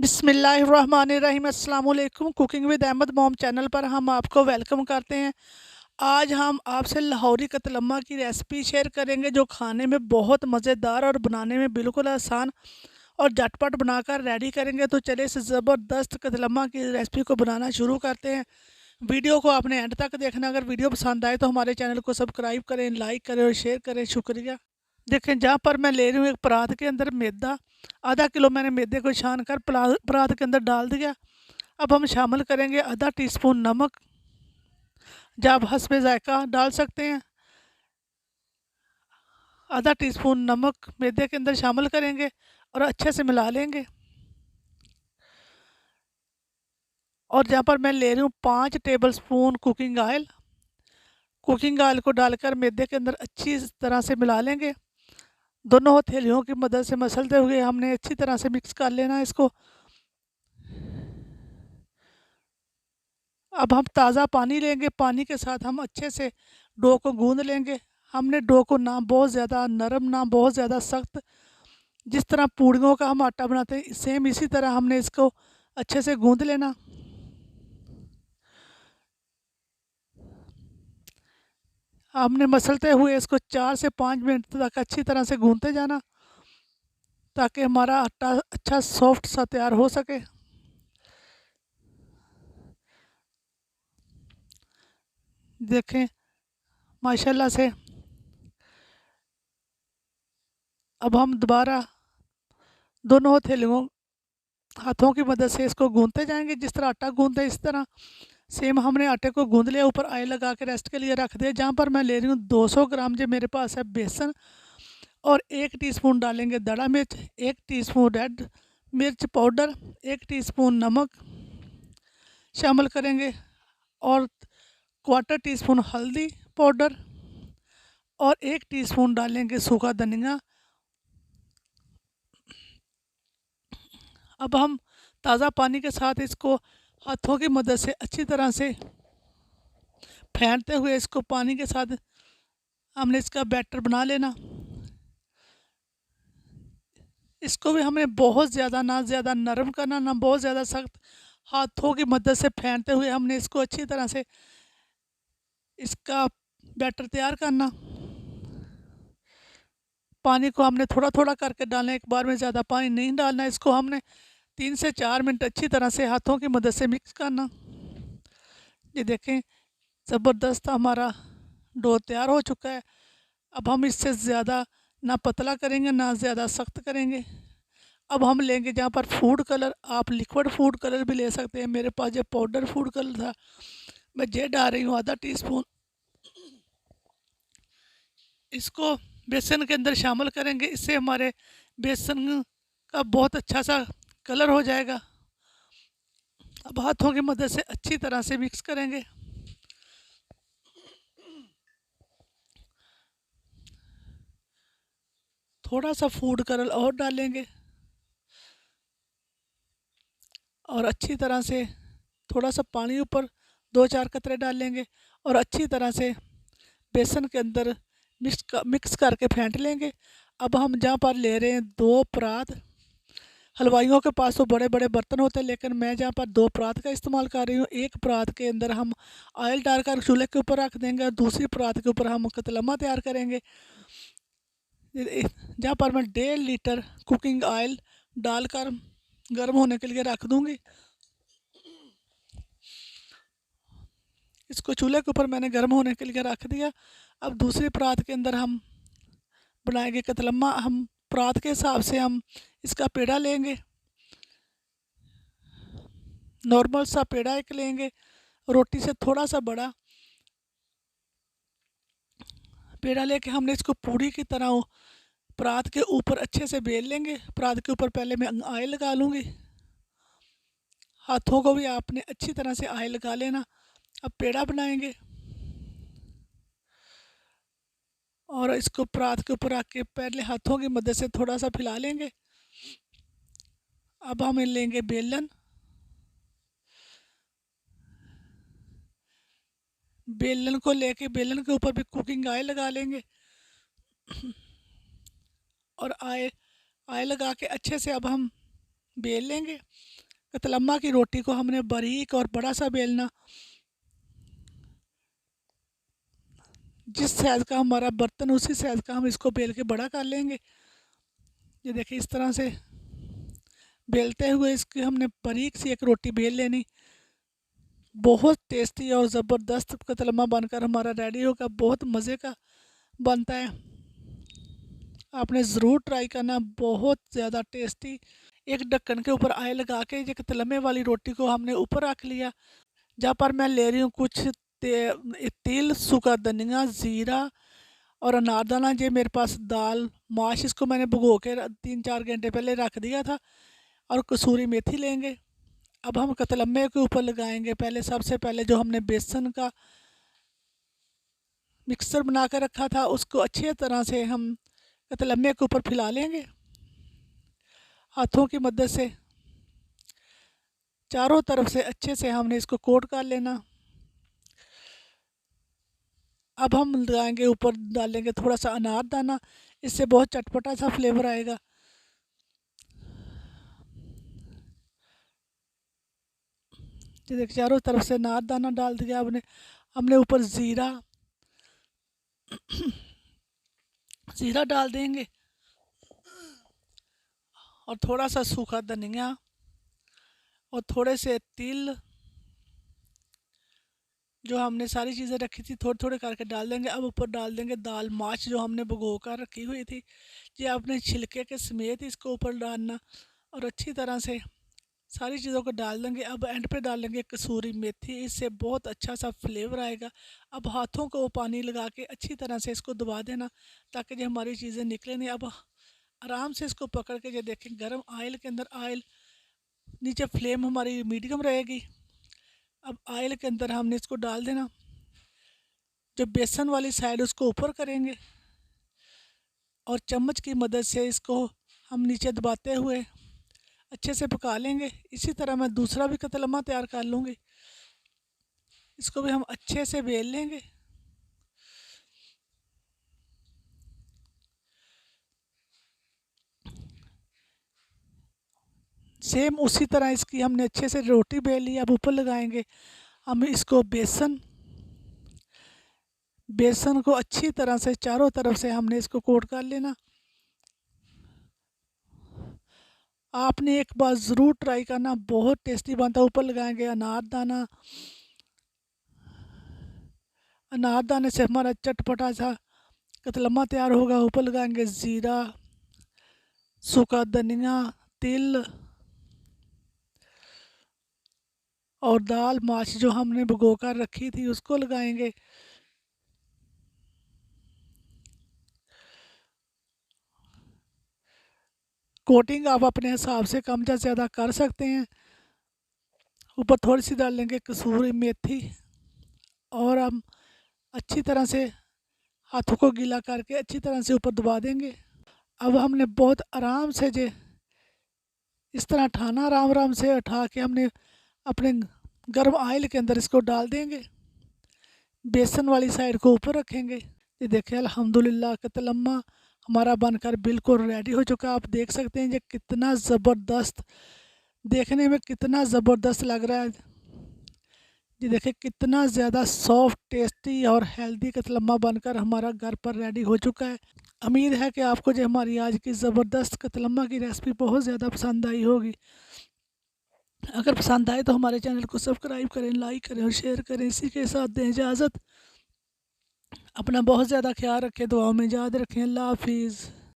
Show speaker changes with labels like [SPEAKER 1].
[SPEAKER 1] बिस्मिल्लाहिर्रहमानिर्रहीम। अस्सलाम वालेकुम। Cooking with Ahmad mom channel पर हम आपको वेलकम करते हैं। आज हम आपसे लाहौरी कतलम्मा की रेसिपी शेयर करेंगे जो खाने में बहुत मज़ेदार और बनाने में बिल्कुल आसान और झटपट बनाकर रेडी करेंगे। तो चलिए इस ज़बरदस्त कतलम्मा की रेसिपी को बनाना शुरू करते हैं। वीडियो को आपने एंड तक देखना। अगर वीडियो पसंद आए तो हमारे चैनल को सब्सक्राइब करें, लाइक करें और शेयर करें। शुक्रिया। देखें, जहाँ पर मैं ले रही हूँ एक परात के अंदर मैदा, आधा किलो मैंने मैदे को छान कर परात के अंदर डाल दिया। अब हम शामिल करेंगे आधा टीस्पून नमक, जो आप हस्बे जायका डाल सकते हैं। आधा टीस्पून नमक मैदे के अंदर शामिल करेंगे और अच्छे से मिला लेंगे। और जहाँ पर मैं ले रही हूँ 5 टेबलस्पून कुकिंग ऑयल को डालकर मैदे के अंदर अच्छी तरह से मिला लेंगे। दोनों हथेलियों की मदद से मसलते हुए हमने अच्छी तरह से मिक्स कर लेना है इसको। अब हम ताज़ा पानी लेंगे, पानी के साथ हम अच्छे से डो को गूंद लेंगे। हमने डो को ना बहुत ज़्यादा नरम ना बहुत ज़्यादा सख्त, जिस तरह पूड़ियों का हम आटा बनाते हैं सेम इसी तरह हमने इसको अच्छे से गूंद लेना। हमने मसलते हुए इसको 4 से 5 मिनट तक अच्छी तरह से गूंदते जाना, ताकि हमारा आटा अच्छा सॉफ्ट सा तैयार हो सके। देखें, माशाल्लाह से अब हम दोबारा दोनों हथेलियों हाथों की मदद से इसको गूंदते जाएंगे। जिस तरह आटा गूंदते इस तरह सेम हमने आटे को गूंद लिया। ऊपर ऑयल लगा के रेस्ट के लिए रख दिया। जहाँ पर मैं ले रही हूँ 200 ग्राम जो मेरे पास है बेसन, और 1 टीस्पून डालेंगे दड़ा मिर्च, 1 टीस्पून रेड मिर्च पाउडर, 1 टीस्पून नमक शामिल करेंगे, और क्वार्टर टीस्पून हल्दी पाउडर, और 1 टीस्पून डालेंगे सूखा धनिया। अब हम ताज़ा पानी के साथ इसको हाथों की मदद से अच्छी तरह से फेंटते हुए इसको पानी के साथ हमने इसका बैटर बना लेना। इसको भी हमें बहुत ज़्यादा नरम करना ना बहुत ज़्यादा सख्त, हाथों की मदद से फेंटते हुए हमने इसको अच्छी तरह से इसका बैटर तैयार करना। पानी को हमने थोड़ा थोड़ा करके डालना, एक बार में ज़्यादा पानी नहीं डालना। इसको हमने 3 से 4 मिनट अच्छी तरह से हाथों की मदद से मिक्स करना। ये देखें, ज़बरदस्त हमारा डो तैयार हो चुका है। अब हम इससे ज़्यादा ना पतला करेंगे ना ज़्यादा सख्त करेंगे। अब हम लेंगे जहाँ पर फूड कलर, आप लिक्विड फूड कलर भी ले सकते हैं। मेरे पास जो पाउडर फूड कलर था, मैं ये डाल रही हूँ आधा टीस्पून। इसको बेसन के अंदर शामिल करेंगे, इससे हमारे बेसन का बहुत अच्छा सा कलर हो जाएगा। अब हाथों की मदद से अच्छी तरह से मिक्स करेंगे। थोड़ा सा फूड कलर और डालेंगे, और अच्छी तरह से थोड़ा सा पानी ऊपर 2-4 कतरे डालेंगे, और अच्छी तरह से बेसन के अंदर मिक्स करके फेंट लेंगे। अब हम जहाँ पर ले रहे हैं 2 परात, हलवाइयों के पास तो बड़े बड़े बर्तन होते हैं, लेकिन मैं जहाँ पर 2 परात का इस्तेमाल कर रही हूँ। एक परात के अंदर हम ऑयल डालकर चूल्हे के ऊपर रख देंगे, और दूसरी परात के ऊपर हम कतलम्मा तैयार करेंगे। जहाँ पर मैं 1.5 लीटर कुकिंग ऑयल डालकर गर्म होने के लिए रख दूँगी। इसको चूल्हे के ऊपर मैंने गर्म होने के लिए रख दिया। अब दूसरी परात के अंदर हम बनाएंगे कतलम्मा। हम परात के हिसाब से हम इसका पेड़ा लेंगे, नॉर्मल सा पेड़ा एक लेंगे, रोटी से थोड़ा सा बड़ा पेड़ा लेके हमने इसको पूड़ी की तरह परात के ऊपर अच्छे से बेल लेंगे। परात के ऊपर पहले मैं ऑयल लगा लूँगी, हाथों को भी आपने अच्छी तरह से ऑयल लगा लेना। अब पेड़ा बनाएंगे, और इसको परात के ऊपर रख के पहले हाथों की मदद से थोड़ा सा फैला लेंगे। अब हम लेंगे बेलन, बेलन को लेके बेलन के ऊपर भी कुकिंग ऑयल लगा लेंगे, और ऑयल ऑयल लगा के अच्छे से अब हम बेल लेंगे। कतलम्मा की रोटी को हमने बारीक और बड़ा सा बेलना, जिस साइज़ का हमारा बर्तन उसी साइज़ का हम इसको बेल के बड़ा कर लेंगे। ये देखिए इस तरह से बेलते हुए इसकी हमने बारीक सी एक रोटी बेल लेनी। बहुत टेस्टी और ज़बरदस्त कतलम्मा बनकर हमारा रेडी होगा, बहुत मज़े का बनता है। आपने ज़रूर ट्राई करना, बहुत ज़्यादा टेस्टी। एक ढक्कन के ऊपर ऑयल लगा के ये कतलम्मे वाली रोटी को हमने ऊपर रख लिया। जहाँ पर मैं ले रही हूँ कुछ तिल, सूखा धनिया, ज़ीरा और अनारदाना। ये मेरे पास दाल माश, इसको मैंने भिगो के 3-4 घंटे पहले रख दिया था। और कसूरी मेथी लेंगे। अब हम कतलम्मे के ऊपर लगाएंगे। पहले सबसे पहले जो हमने बेसन का मिक्सर बना कर रखा था उसको अच्छी तरह से हम कतलम्मे के ऊपर फैला लेंगे। हाथों की मदद से चारों तरफ से अच्छे से हमने इसको कोट कर लेना। अब हम लगाएंगे, ऊपर डालेंगे थोड़ा सा अनारदाना, इससे बहुत चटपटा सा फ्लेवर आएगा। ये देखिए चारों तरफ से अनारदाना डाल दिया हमने। हमने ऊपर ज़ीरा ज़ीरा डाल देंगे और थोड़ा सा सूखा धनिया और थोड़े से तिल, जो हमने सारी चीज़ें रखी थी थोड़े थोड़े करके डाल देंगे। अब ऊपर डाल देंगे दाल माश जो हमने भिगो कर रखी हुई थी। ये आपने छिलके के समेत इसको ऊपर डालना और अच्छी तरह से सारी चीज़ों को डाल देंगे। अब एंड पे डालेंगे कसूरी मेथी, इससे बहुत अच्छा सा फ्लेवर आएगा। अब हाथों को पानी लगा के अच्छी तरह से इसको दबा देना ताकि जो हमारी चीज़ें निकले नहीं। अब आराम से इसको पकड़ के ये देखें, गर्म ऑयल के अंदर ऑयल नीचे फ्लेम हमारी मीडियम रहेगी। अब ऑयल के अंदर हमने इसको डाल देना। जो बेसन वाली साइड उसको ऊपर करेंगे और चम्मच की मदद से इसको हम नीचे दबाते हुए अच्छे से पका लेंगे। इसी तरह मैं दूसरा भी कतलम्मा तैयार कर लूँगी। इसको भी हम अच्छे से बेल लेंगे। सेम उसी तरह इसकी हमने अच्छे से रोटी बेल ली। अब ऊपर लगाएंगे हम इसको बेसन को अच्छी तरह से चारों तरफ से हमने इसको कोट कर लेना। आपने एक बार ज़रूर ट्राई करना, बहुत टेस्टी बनता है। ऊपर लगाएंगे अनारदाना। अनारदाने से हमारा चटपटा सा कतलम्मा तैयार होगा। ऊपर लगाएंगे ज़ीरा, सूखा धनिया, तिल और दाल माश जो हमने भिगो कर रखी थी उसको लगाएंगे। कोटिंग आप अपने हिसाब से कम या ज़्यादा कर सकते हैं। ऊपर थोड़ी सी डाल लेंगे कसूरी मेथी और हम अच्छी तरह से हाथों को गीला करके अच्छी तरह से ऊपर दबा देंगे। अब हमने बहुत आराम से जे इस तरह उठाना, आराम आराम से उठा के हमने अपने गर्म ऑयल के अंदर इसको डाल देंगे। बेसन वाली साइड को ऊपर रखेंगे। ये देखिए अल्हम्दुलिल्लाह कतलम्मा हमारा बनकर बिल्कुल रेडी हो चुका है। आप देख सकते हैं ये कितना ज़बरदस्त, देखने में कितना ज़बरदस्त लग रहा है। ये देखिए कितना ज़्यादा सॉफ्ट, टेस्टी और हेल्दी कतलम्मा बनकर हमारा घर पर रेडी हो चुका है। उम्मीद है कि आपको जो हमारी आज की ज़बरदस्त कतलम्मा की रेसिपी बहुत ज़्यादा पसंद आई होगी। अगर पसंद आए तो हमारे चैनल को सब्सक्राइब करें, लाइक करें और शेयर करें। इसी के साथ दें इजाज़त। अपना बहुत ज़्यादा ख्याल रखें, दुआओं में याद रखें। अल्लाह हाफिज़।